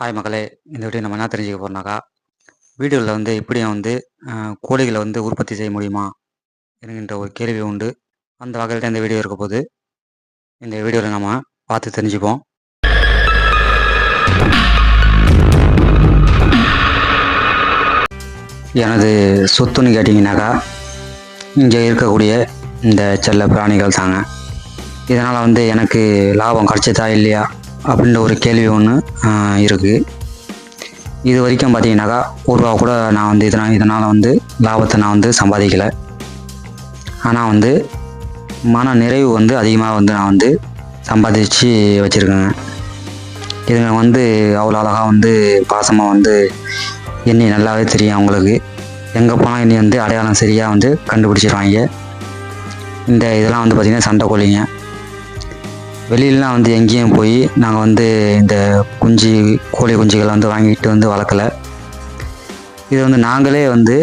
Hi மக்களே, இந்த video நம்ம என்ன தெரிஞ்சுக்க போகிறோம்னாக்கா, வீடுகளில் வந்து எப்படியும் வந்து கோழிகளை வந்து உற்பத்தி செய்ய முடியுமா என்கின்ற ஒரு கேள்வி உண்டு. அந்த வகையில் தான் இந்த வீடியோ இருக்க போது. இந்த வீடியோவில் நம்ம பார்த்து தெரிஞ்சுப்போம். எனது சொத்துன்னு கேட்டிங்கனாக்கா, இங்கே இருக்கக்கூடிய இந்த செல்ல பிராணிகள் தாங்க. இதனால் வந்து எனக்கு லாபம் கிடச்சதா இல்லையா அப்படின்ற ஒரு கேள்வி ஒன்று இருக்குது. இது வரைக்கும் பார்த்தீங்கன்னாக்கா ஒரு ரூபா கூட நான் வந்து இதனால் வந்து லாபத்தை நான் வந்து சம்பாதிக்கலை. ஆனால் வந்து மன நிறைவு வந்து அதிகமாக வந்து நான் வந்து சம்பாதிச்சு வச்சுருக்கேங்க. இதுங்க வந்து அவ்வளோ அழகாக வந்து பாசமாக வந்து என்னை நல்லாவே தெரியும். அவங்களுக்கு எங்கே போனால் என்னை வந்து அடையாளம் சரியாக வந்து கண்டுபிடிச்சிடுவாங்க. இதெல்லாம் வந்து பார்த்திங்கன்னா சண்டை கோழிங்க. வெளியிலலாம் வந்து எங்கேயும் போய் நாங்கள் வந்து இந்த கோழி குஞ்சுகளை வந்து வாங்கிட்டு வந்து வளர்க்கலை. இது வந்து நாங்களே வந்து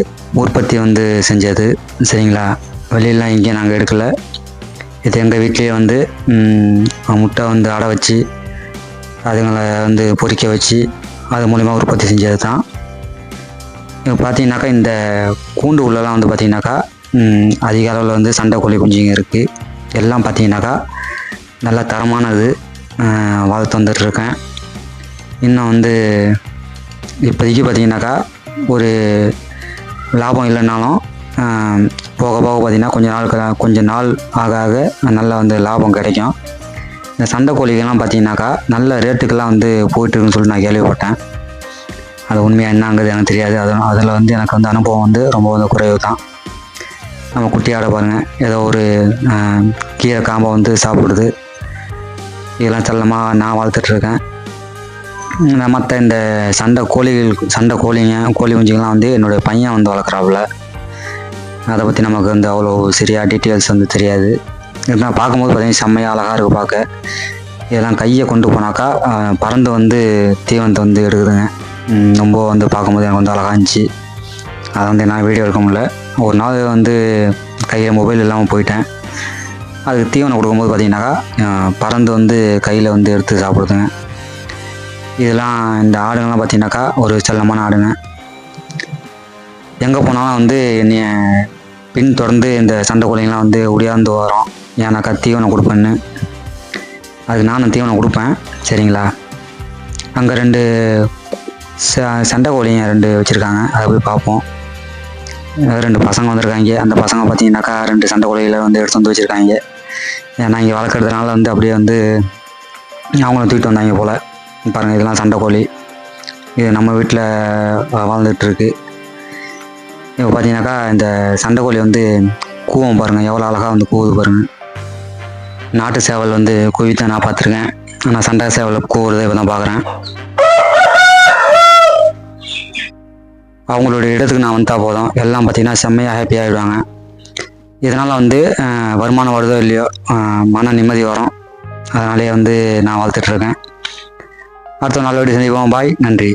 உற்பத்தி வந்து செஞ்சது, சரிங்களா? வெளியிலலாம் எங்கேயும் நாங்கள் எடுக்கலை. இது எங்கள் வீட்லேயே வந்து முட்டை வந்து அடை வச்சு அதுங்களை வந்து பொரிக்க வச்சு அது மூலிமா உற்பத்தி செஞ்சது தான். இப்போ பார்த்தீங்கன்னாக்கா இந்த கூண்டு உள்ளலாம் வந்து பார்த்திங்கனாக்கா அதிக அளவில் வந்து சண்டை கோழி குஞ்சுங்க இருக்குது. எல்லாம் பார்த்திங்கனாக்கா நல்ல தரமானது வளர்த்து வந்துட்டுருக்கேன். இன்னும் வந்து இப்போதைக்கு பார்த்திங்கனாக்கா ஒரு லாபம் இல்லைன்னாலும் போக போக பார்த்திங்கன்னா கொஞ்ச நாள் ஆக ஆக நல்லா வந்து லாபம் கிடைக்கும். இந்த சண்டை கோழிகள்லாம் பார்த்திங்கனாக்கா நல்ல ரேட்டுக்கெல்லாம் வந்து போயிட்டுருக்குன்னு சொல்லிட்டு நான் கேள்விப்பட்டேன். அது உண்மையாக என்னங்கிறது எனக்கு தெரியாது. அதில் வந்து எனக்கு வந்து அனுபவம் வந்து ரொம்ப வந்து குறைவு தான். நம்ம குட்டி ஆட பாருங்கள், ஏதோ ஒரு கீரை காம்பை வந்து சாப்பிடுது. இதெல்லாம் செல்லமாக நான் வளர்த்துட்ருக்கேன். மற்ற இந்த சண்டை கோழிங்க கோழி குஞ்சுங்கள்லாம் வந்து என்னுடைய பையன் வந்து வளர்க்குறாப்புல. அதை பற்றி நமக்கு வந்து அவ்வளோ சரியாக டீட்டெயில்ஸ் வந்து தெரியாது. இதெல்லாம் பார்க்கும்போது பார்த்திங்கன்னா செம்மையாக அழகாக இருக்குது பார்க்க. இதெல்லாம் கையை கொண்டு போனாக்கா பறந்து வந்து தீவனத்தை வந்து எடுக்குதுங்க. ரொம்ப வந்து பார்க்கும்போது எனக்கு வந்து அழகாக இருந்துச்சு. அதை வந்து நான் வீடியோ எடுக்க முடியல. ஒரு நாள் வந்து கையில் மொபைல் இல்லாமல் போயிட்டேன். அதுக்கு தீவனம் கொடுக்கும்போது பார்த்திங்கனாக்கா பறந்து வந்து கையில் வந்து எடுத்து சாப்பிடுதுங்க. இதெல்லாம் இந்த ஆடுங்கள்லாம் பார்த்திங்கனாக்கா ஒரு செல்லமான ஆடுங்க. எங்கே போனாலும் வந்து என்னைய பின் தொடர்ந்து இந்த சண்டை கோழிங்கெலாம் வந்து ஒடியாந்து வரோம். ஏன்னாக்கா தீவனம் கொடுப்பேன்னு. அதுக்கு நானும் தீவனம் கொடுப்பேன், சரிங்களா? அங்கே 2 சண்டை கோழிங்க 2 வச்சுருக்காங்க. அதை போய் பார்ப்போம். 2 பசங்க வந்திருக்காங்க. அந்த பசங்க பார்த்திங்கனாக்கா 2 சண்டை கோழிகளை வந்து எடுத்து வந்து வச்சுருக்காங்க. ஏன்னா இங்கே வளர்க்குறதுனால வந்து அப்படியே வந்து அவங்கள தூக்கிட்டு வந்தாங்க போல். பாருங்கள், இதெல்லாம் சண்டை கோழி. இது நம்ம வீட்டில் வாழ்ந்துட்டுருக்கு. இப்போ பார்த்தீங்கன்னாக்கா இந்த சண்டை கோழி வந்து கூவம் பாருங்கள், எவ்வளோ அழகாக வந்து கூவுது பாருங்கள். நாட்டு சேவல் வந்து கூவித்தான் நான் பார்த்துருக்கேன். ஆனால் சண்டை சேவல் கூவுறதை இப்போ தான் பார்க்குறேன். அவங்களுடைய இடத்துக்கு நான் வந்தால் போதும், எல்லாம் பார்த்திங்கன்னா செம்மையாக ஹாப்பி ஆகிடுவாங்க. இதனால் வந்து வருமானம் வருதோ இல்லையோ மன நிம்மதி வரும். அதனாலே வந்து நான் வளர்த்துட்ருக்கேன். அடுத்த நாள் வீடியோ சந்திப்போம். பாய், நன்றி.